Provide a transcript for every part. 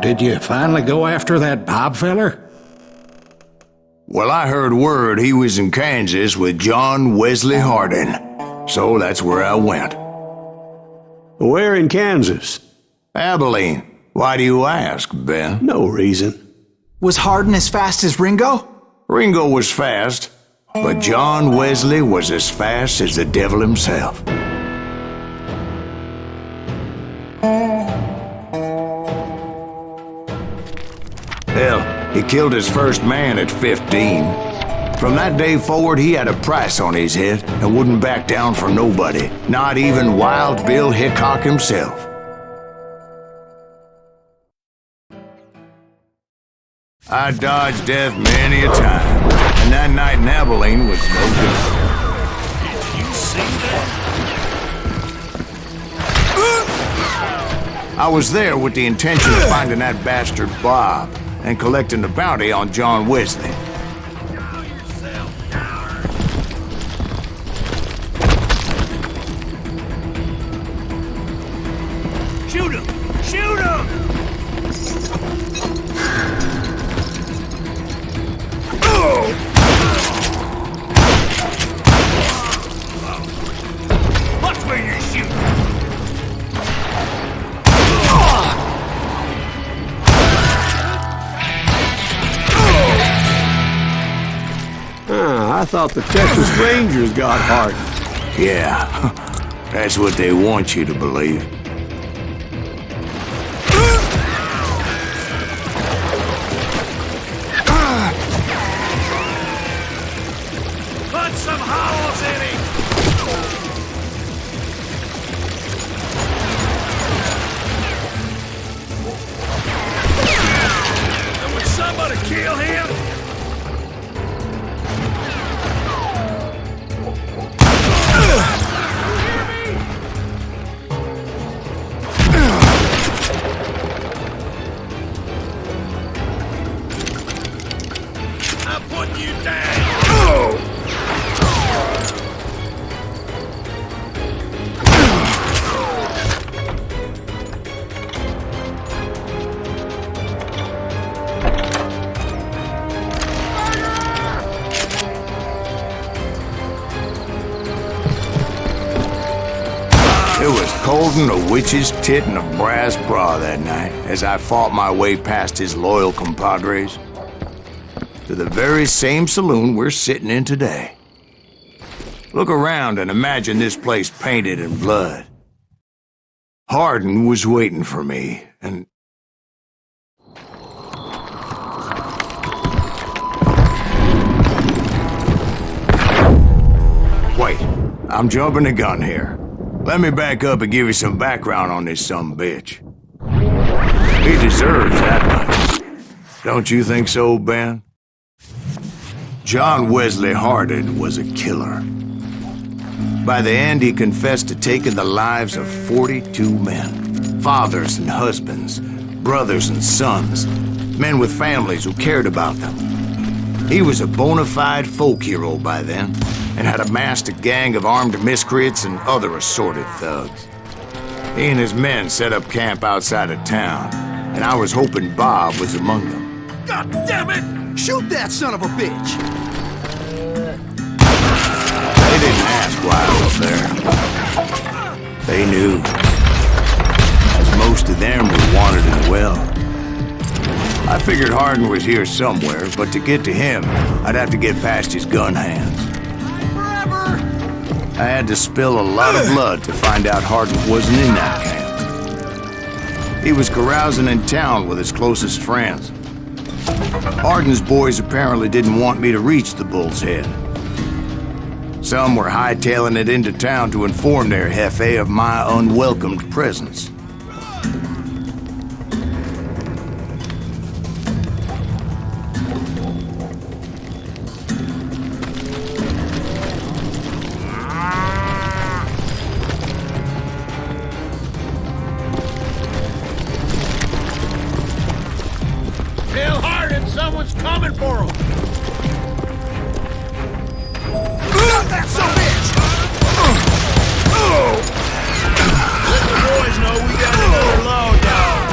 did you finally go after that Bob feller? Well, I heard word he was in Kansas with John Wesley Hardin, so that's where I went. Where in Kansas? Abilene. Why do you ask, Ben? No reason. Was Hardin as fast as Ringo? Ringo was fast, but John Wesley was as fast as the devil himself. Hell, he killed his first man at 15. From that day forward, he had a price on his head and wouldn't back down for nobody, not even Wild Bill Hickok himself. I dodged death many a time, and that night in Abilene was no different. Did you see that? I was there with the intention of finding that bastard Bob and collecting the bounty on John Wesley. Shoot him! Shoot him! Watch where you're shooting! I thought the Texas Rangers got Hardin. Yeah, that's what they want you to believe. Put some holes in him! And would somebody kill him? I'm putting you down! It was cold'n a witch's tit and a brass bra that night as I fought my way past his loyal compadres to the very same saloon we're sitting in today. Look around and imagine this place painted in blood. Hardin was waiting for me, and... Wait, I'm jumping the gun here. Let me back up and give you some background on this sumbitch. He deserves that much. Don't you think so, Ben? John Wesley Hardin was a killer. By the end, he confessed to taking the lives of 42 men. Fathers and husbands, brothers and sons, men with families who cared about them. He was a bona fide folk hero by then, and had amassed a gang of armed miscreants and other assorted thugs. He and his men set up camp outside of town, and I was hoping Bob was among them. God damn it! Shoot that son of a bitch! They didn't ask why I was there. They knew, as most of them were wanted as well. I figured Hardin was here somewhere, but to get to him, I'd have to get past his gun hands. I had to spill a lot of blood to find out Hardin wasn't in that camp. He was carousing in town with his closest friends. Hardin's boys apparently didn't want me to reach the Bull's Head. Some were hightailing it into town to inform their jefe of my unwelcomed presence. Tell Hardin someone's coming for him! Got that son of a bitch! Let the boys know we got another law dog.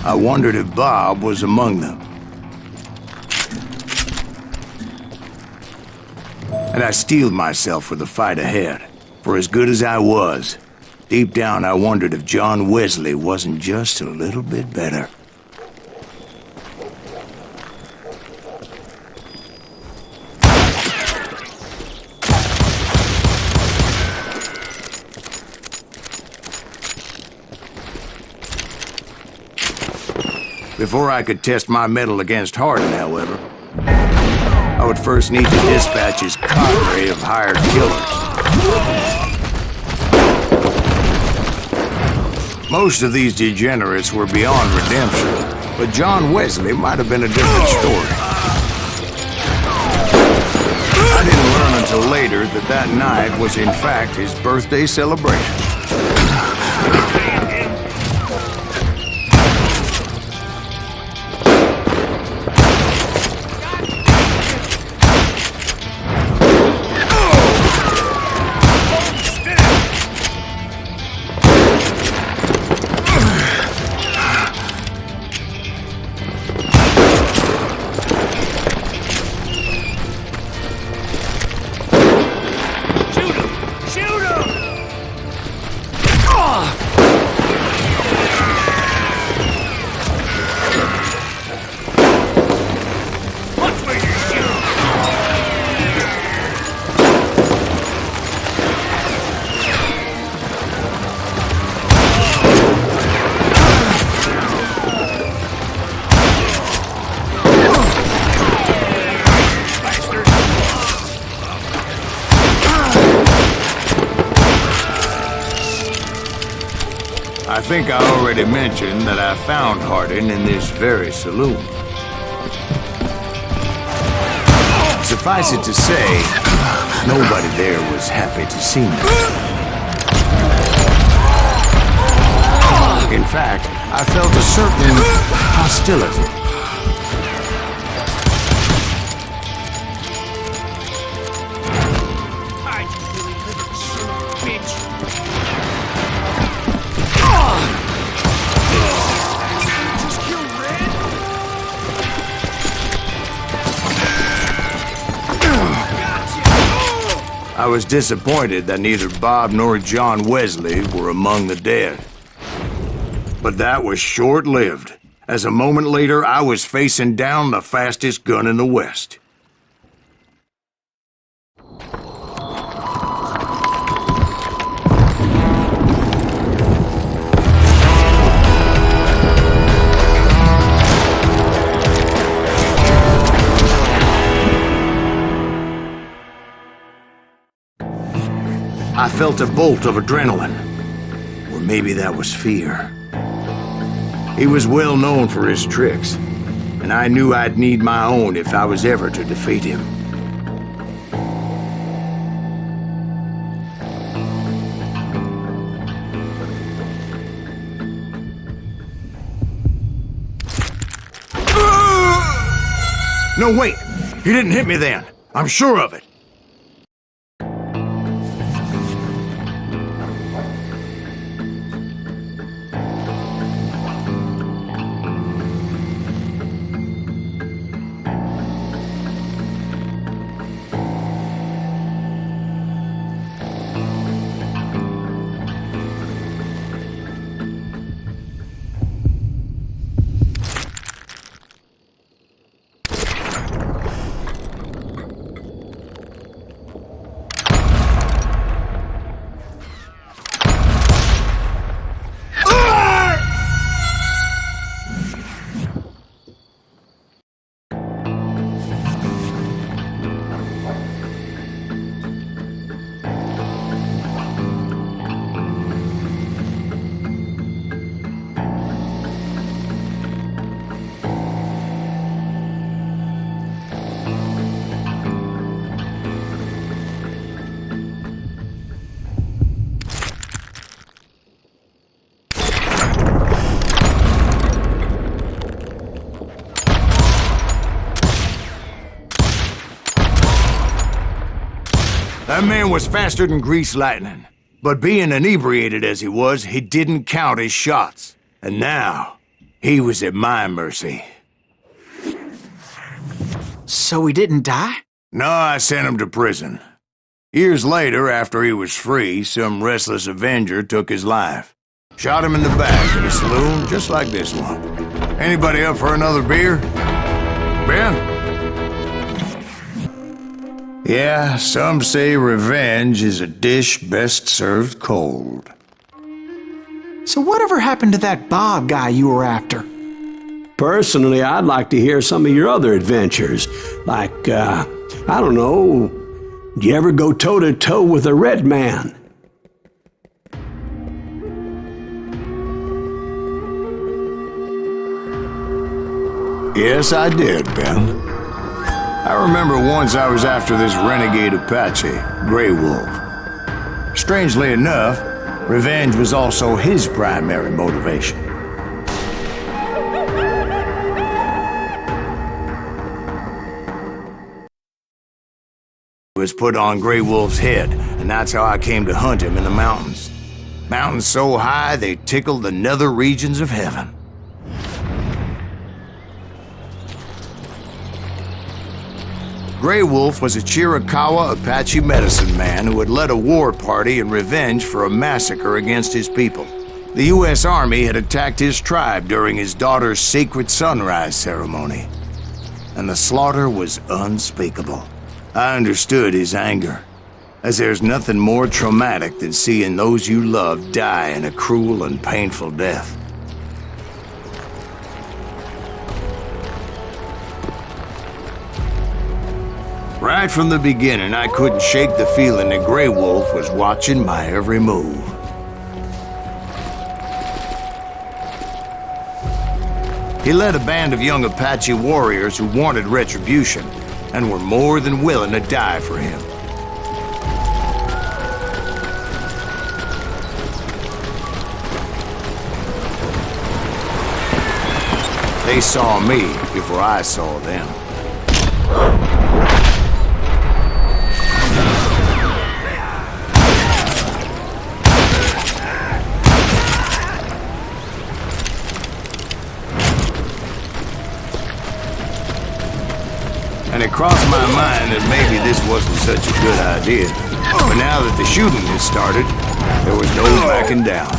I wondered if Bob was among them. And I steeled myself for the fight ahead. For as good as I was, deep down I wondered if John Wesley wasn't just a little bit better. Before I could test my mettle against Hardin, however, I would first need to dispatch his cadre of hired killers. Most of these degenerates were beyond redemption, but John Wesley might have been a different story. I didn't learn until later that that night was in fact his birthday celebration. I think I already mentioned that I found Hardin in this very saloon. Suffice it to say, nobody there was happy to see me. In fact, I felt a certain hostility. I was disappointed that neither Bob nor John Wesley were among the dead. But that was short-lived, as a moment later I was facing down the fastest gun in the West. I felt a bolt of adrenaline, or maybe that was fear. He was well known for his tricks, and I knew I'd need my own if I was ever to defeat him. No, wait! He didn't hit me then. I'm sure of it. That man was faster than greased lightning. But being inebriated as he was, he didn't count his shots. And now, He was at my mercy. So he didn't die? No, I sent him to prison. Years later, after he was free, some restless avenger took his life. Shot him in the back in a saloon just like this one. Anybody up for another beer? Ben? Yeah, some say revenge is a dish best served cold. So whatever happened to that Bob guy you were after? Personally, I'd like to hear some of your other adventures. Like, I don't know, did you ever go toe-to-toe with a red man? Yes, I did, Ben. I remember once I was after this renegade Apache, Grey Wolf. Strangely enough, revenge was also his primary motivation. Was put on Grey Wolf's head, and that's how I came to hunt him in the mountains. Mountains so high they tickled the nether regions of heaven. Grey Wolf was a Chiricahua Apache medicine man who had led a war party in revenge for a massacre against his people. The U.S. Army had attacked his tribe during his daughter's sacred sunrise ceremony, and the slaughter was unspeakable. I understood his anger, as there's nothing more traumatic than seeing those you love die in a cruel and painful death. Right from the beginning, I couldn't shake the feeling that Grey Wolf was watching my every move. He led a band of young Apache warriors who wanted retribution and were more than willing to die for him. They saw me before I saw them. And it crossed my mind that maybe this wasn't such a good idea. But now that the shooting had started, there was no backing down.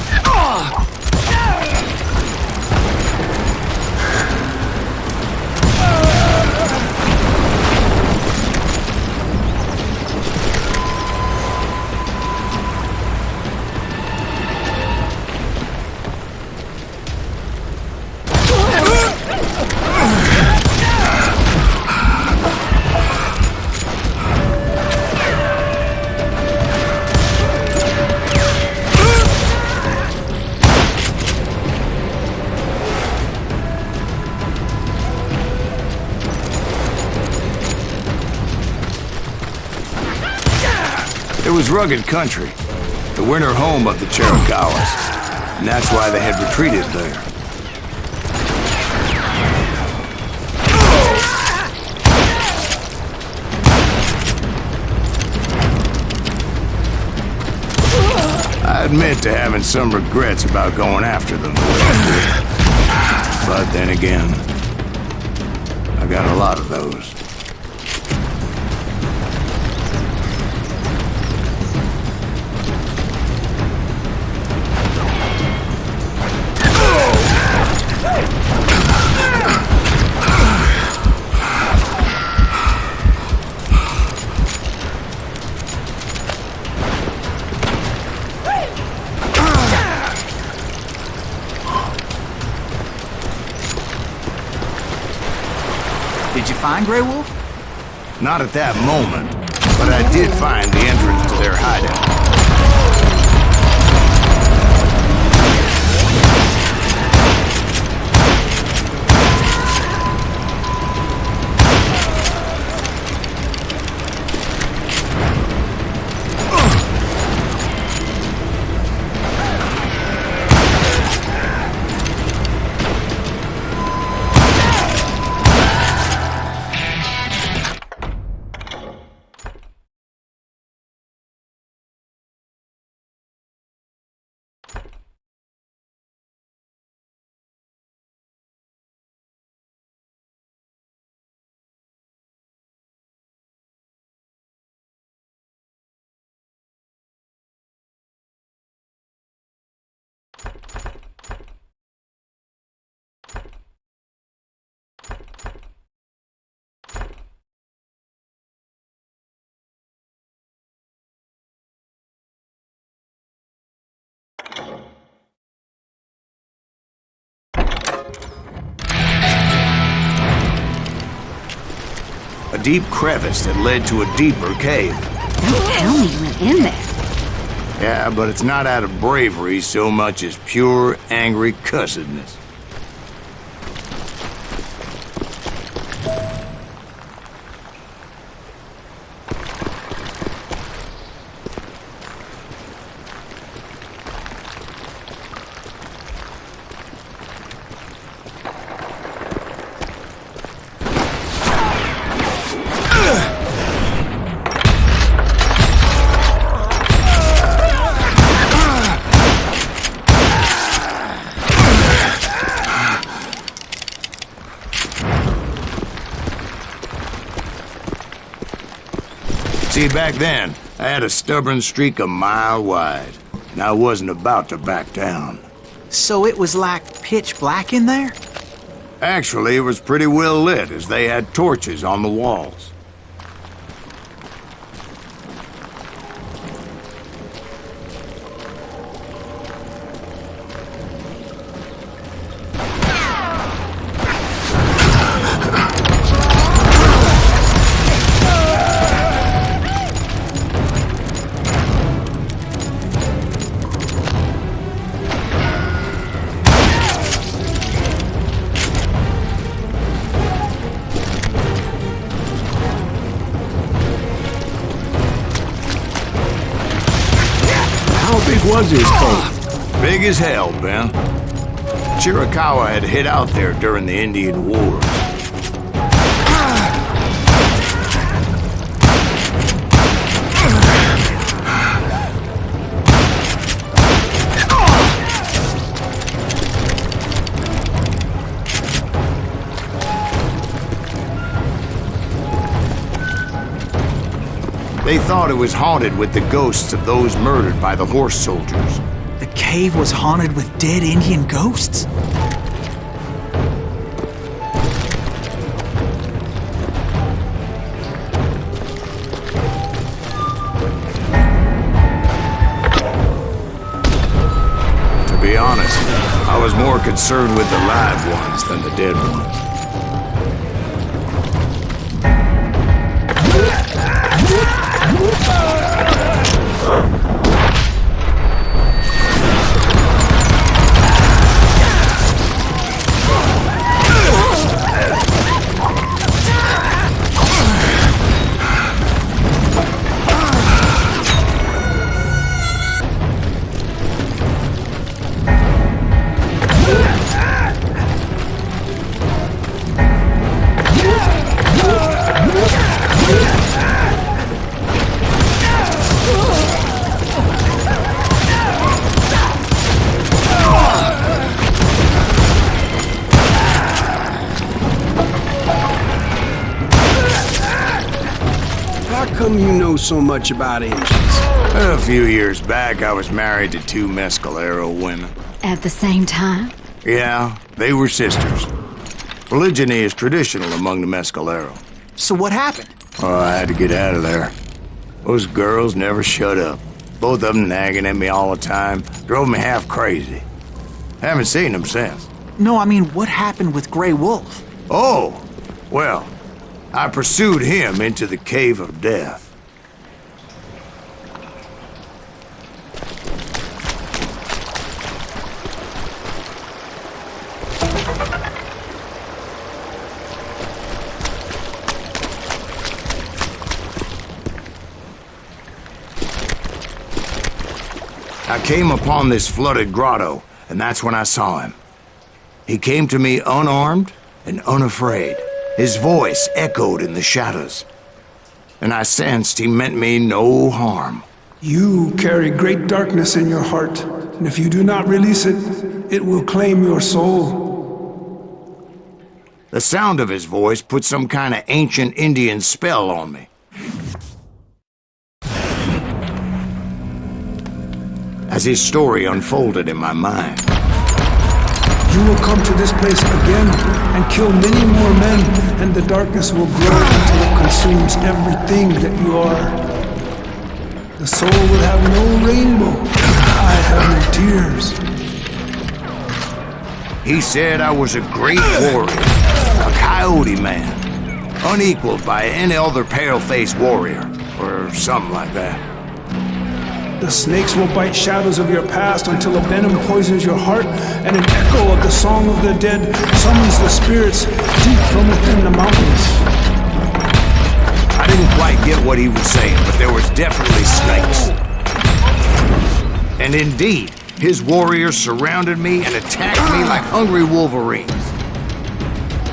It was rugged country, the winter home of the Chiricahuas, and that's why they had retreated there. I admit to having some regrets about going after them the way I did. But then again, I got a lot of those. Did you find Grey Wolf? Not at that moment, but I did find the entrance to their hideout. deep crevice that led to a deeper cave. Don't tell me you went in there. Yeah, but it's not out of bravery so much as pure, angry cussedness. See, back then, I had a stubborn streak a mile wide, and I wasn't about to back down. So it was like pitch black in there? Actually, it was pretty well lit, as they had torches on the walls. Was his cave? Big as hell, Ben. Chiricahua had hid out there during the Indian Wars. They thought it was haunted with the ghosts of those murdered by the horse soldiers. The cave was haunted with dead Indian ghosts? To be honest, I was more concerned with the live ones than the dead ones. How come you know so much about engines? A few years back, I was married to two Mescalero women. At the same time? Yeah, they were sisters. Polygyny is traditional among the Mescalero. So what happened? Oh, I had to get out of there. Those girls never shut up. Both of them nagging at me all the time. Drove me half crazy. Haven't seen them since. No, I mean, what happened with Grey Wolf? Oh, well, I pursued him into the Cave of Death. I came upon this flooded grotto, and that's when I saw him. He came to me unarmed and unafraid. His voice echoed in the shadows, and I sensed he meant me no harm. You carry great darkness in your heart, and if you do not release it, it will claim your soul. The sound of his voice put some kind of ancient Indian spell on me. As his story unfolded in my mind, You will come to this place again and kill many more men, and the darkness will grow until it consumes everything that you are. The soul will have no rainbow. I have no tears. he said I was a great warrior, a coyote man. unequaled by any other pale-faced warrior, or something like that. The snakes will bite shadows of your past until a venom poisons your heart, and an echo of the song of the dead summons the spirits deep from within the mountains. I didn't quite get what he was saying, but there was definitely snakes. And indeed, his warriors surrounded me and attacked me like hungry wolverines.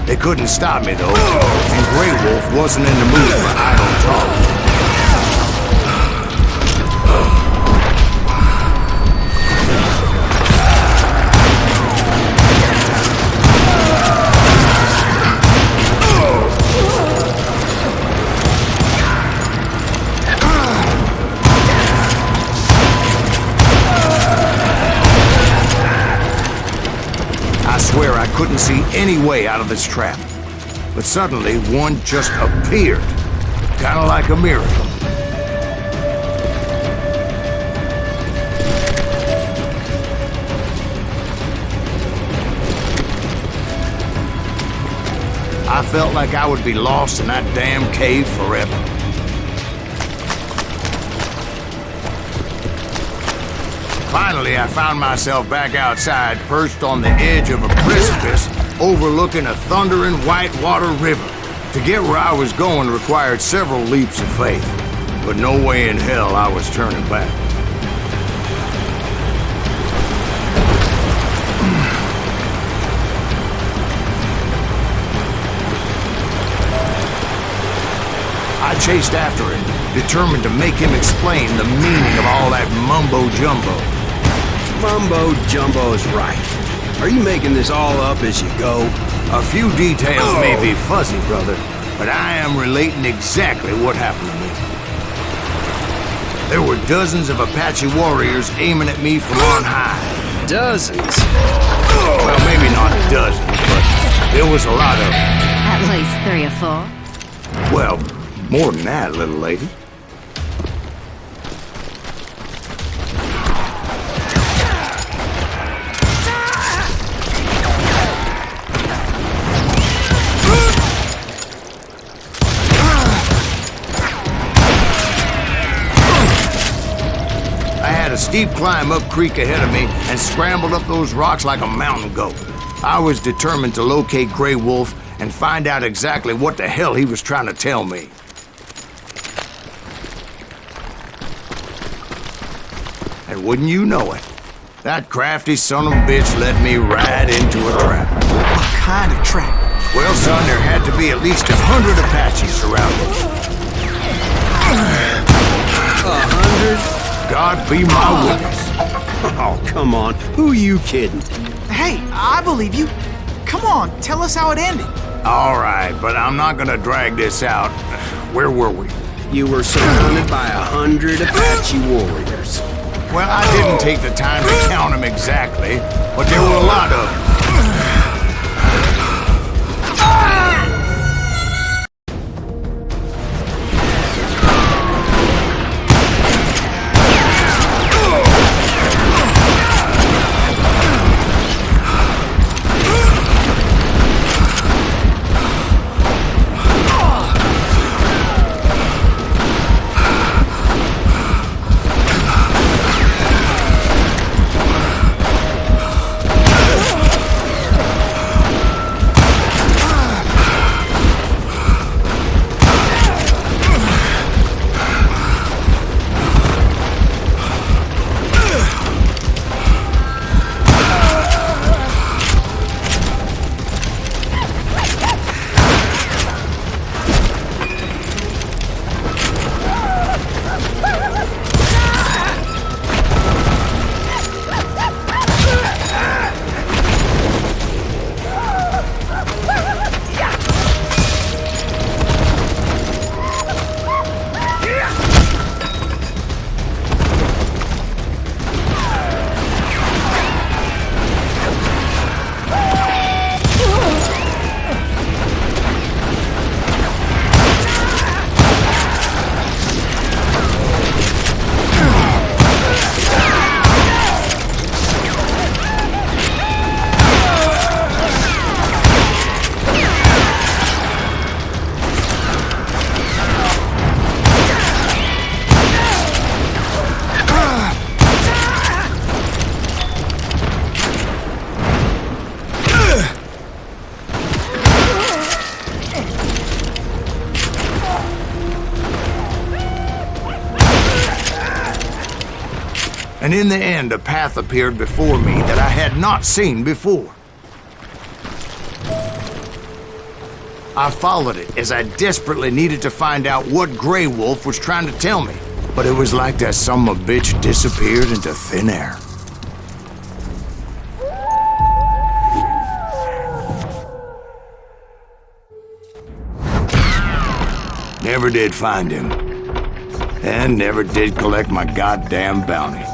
They couldn't stop me, though, and Grey Wolf wasn't in the mood for idle talk. I swear I couldn't see any way out of this trap. But suddenly, one just appeared. Kind of like a miracle. I felt like I would be lost in that damn cave forever. Finally, I found myself back outside, perched on the edge of a precipice, overlooking a thundering whitewater river. To get where I was going required several leaps of faith, but no way in hell I was turning back. I chased after him, determined to make him explain the meaning of all that mumbo-jumbo. Mumbo-jumbo's right. Are you making this all up as you go? A few details may be fuzzy, brother, but I am relating exactly what happened to me. There were dozens of Apache warriors aiming at me from on high. Dozens? Well, maybe not dozens, but there was a lot of them. At least 3 or 4. Well, more than that, little lady. A steep climb up creek ahead of me and scrambled up those rocks like a mountain goat. I was determined to locate Grey Wolf and find out exactly what the hell he was trying to tell me. And wouldn't you know it, that crafty son of a bitch led me right into a trap. What kind of trap? Well, son, there had to be at least 100 Apaches around me. 100? God be my witness. Oh, come on. Who you kidding? Hey, I believe you. Come on, tell us how it ended. All right, but I'm not gonna drag this out. Where were we? You were surrounded by 100 Apache warriors. Well, I didn't take the time to count them exactly, but there were a lot of them. And in the end, a path appeared before me that I had not seen before. I followed it as I desperately needed to find out what Grey Wolf was trying to tell me. But it was like that son of a bitch disappeared into thin air. Never did find him. And never did collect my goddamn bounty.